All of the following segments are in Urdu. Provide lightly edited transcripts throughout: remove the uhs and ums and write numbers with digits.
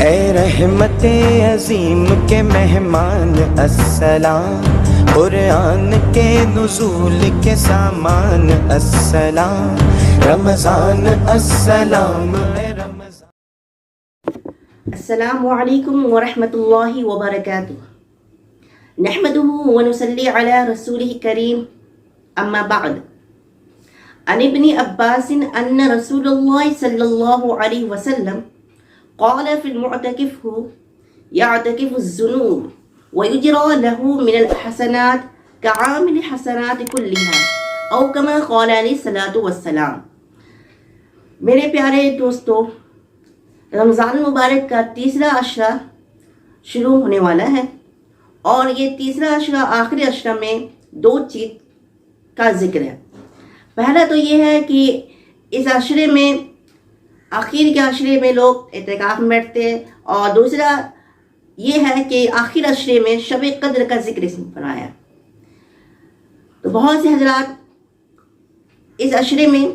اے رحمت عظیم کے مہمان السلام، قرآن کے نزول کے سامان السلام، رمضان السلام اے رمضان۔ السلام علیکم ورحمۃ اللہ وبرکاتہ۔ نحمده ونصلی علی رسولہ کریم، اما بعد۔ عن ابن عباس ان رسول اللہ صلی اللہ علیہ وسلم قال في المعتكف يعتكف الذنوب ويجرى له من الحسنات كعامل حسنات كلها او كما قال علیہ الصلوۃ والسلام۔ میرے پیارے دوستو، رمضان المبارک کا تیسرا عشرہ شروع ہونے والا ہے، اور یہ تیسرا عشرہ آخری عشرہ میں دو چیز کا ذکر ہے۔ پہلا تو یہ ہے کہ اس عشرے میں، آخر کے عشرے میں لوگ اعتکاف میں بیٹھتے ہیں، اور دوسرا یہ ہے کہ آخر عشرے میں شب قدر کا ذکر اس میں فرمایا۔ تو بہت سے حضرات اس عشرے میں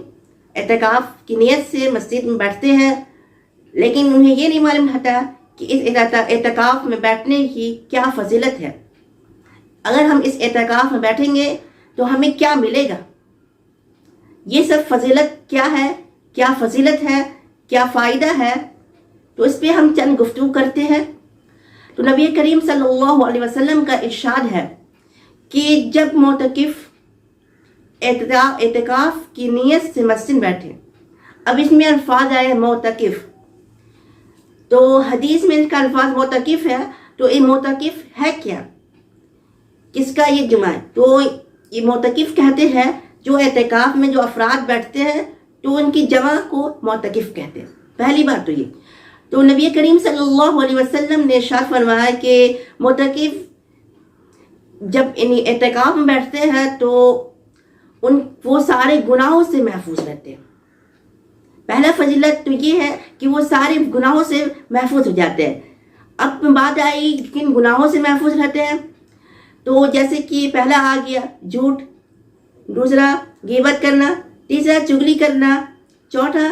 اعتکاف کی نیت سے مسجد میں بیٹھتے ہیں، لیکن انہیں یہ نہیں معلوم ہوتا کہ اس اعتکاف میں بیٹھنے کی کیا فضیلت ہے۔ اگر ہم اس اعتکاف میں بیٹھیں گے تو ہمیں کیا ملے گا، یہ سب فضیلت کیا ہے، کیا فضیلت ہے، کیا فائدہ ہے، تو اس پہ ہم چند گفتگو کرتے ہیں۔ تو نبی کریم صلی اللہ علیہ وسلم کا ارشاد ہے کہ جب معتکف اعتکاف کی نیت سے مسجد بیٹھے، اب اس میں الفاظ آئے معتکف، تو حدیث میں اس کا الفاظ معتکف ہے، تو یہ معتکف ہے کیا، کس کا یہ جمع ہے؟ تو یہ معتکف کہتے ہیں جو اعتکاف میں جو افراد بیٹھتے ہیں تو ان کی جمع کو معتکف کہتے ہیں۔ پہلی بات تو یہ۔ تو نبی کریم صلی اللہ علیہ وسلم نے ارشاد فرمایا کہ معتکف جب اعتکاف میں بیٹھتے ہیں تو وہ سارے گناہوں سے محفوظ رہتے ہیں۔ پہلا فضیلت تو یہ ہے کہ وہ سارے گناہوں سے محفوظ ہو جاتے ہیں۔ اب بات آئی کن گناہوں سے محفوظ رہتے ہیں، تو جیسے کہ پہلا آ گیا جھوٹ، دوسرا غیبت کرنا، تیسرا چغلی کرنا، چوتھا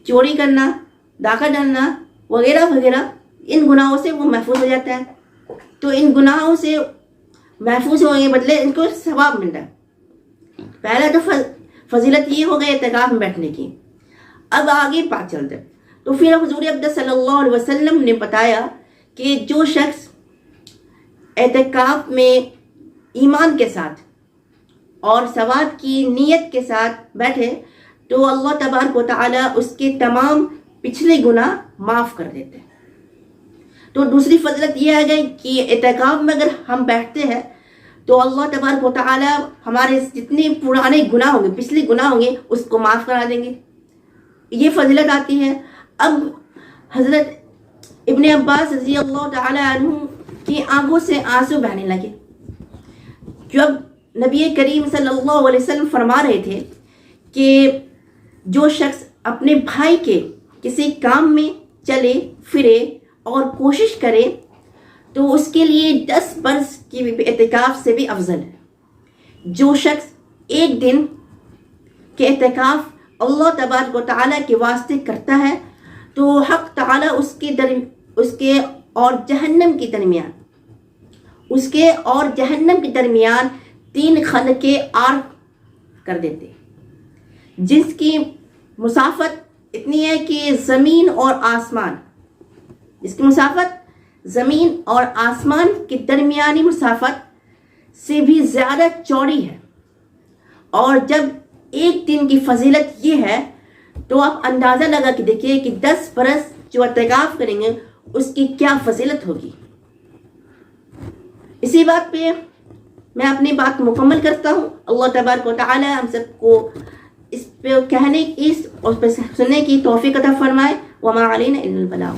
چوری کرنا، ڈاکہ ڈالنا وغیرہ وغیرہ۔ ان گناہوں سے وہ محفوظ ہو جاتا ہے۔ تو ان گناہوں سے محفوظ ہونے کے بدلے ان کو ثواب مل رہا ہے۔ پہلا تو فضیلت یہ ہو گئی اعتکاف میں بیٹھنے کی۔ اب آگے بات چلتے ہیں۔ تو پھر حضور اقدس صلی اللہ علیہ وسلم نے بتایا کہ جو شخص اعتکاف میں ایمان کے ساتھ اور ثواب کی نیت کے ساتھ بیٹھے تو اللہ تبارک و تعالیٰ اس کے تمام پچھلے گناہ معاف کر دیتے ہیں۔ تو دوسری فضیلت یہ آ گئی کہ اعتکاف میں اگر ہم بیٹھتے ہیں تو اللہ تبارک و تعالیٰ ہمارے جتنے پرانے گناہ ہوں گے، پچھلے گناہ ہوں گے، اس کو معاف کرا دیں گے۔ یہ فضیلت آتی ہے۔ اب حضرت ابن عباس رضی اللہ تعالیٰ عنہ کی آنکھوں سے آنسو بہنے لگے جب نبی کریم صلی اللہ علیہ وسلم فرما رہے تھے کہ جو شخص اپنے بھائی کے کسی کام میں چلے پھرے اور کوشش کرے تو اس کے لیے 10 برس کی اعتکاف سے بھی افضل ہے۔ جو شخص ایک دن کے اعتکاف اللہ تبارک و تعالیٰ کے واسطے کرتا ہے تو حق تعالیٰ اس کے اور جہنم کے درمیان 3 خندقیں آر کر دیتے، جس کی مسافت اتنی ہے کہ زمین اور آسمان کی درمیانی مسافت سے بھی زیادہ چوڑی ہے۔ اور جب ایک دن کی فضیلت یہ ہے تو آپ اندازہ لگا کے دیکھیے کہ 10 برس جو اعتکاف کریں گے اس کی کیا فضیلت ہوگی۔ اسی بات پہ میں اپنی بات مکمل کرتا ہوں۔ اللہ تبارک و تعالی ہم سب کو اس پہ کہنے کی اور اس پہ سننے کی توفیق عطا فرمائے۔ وما علینا الا البلاغ۔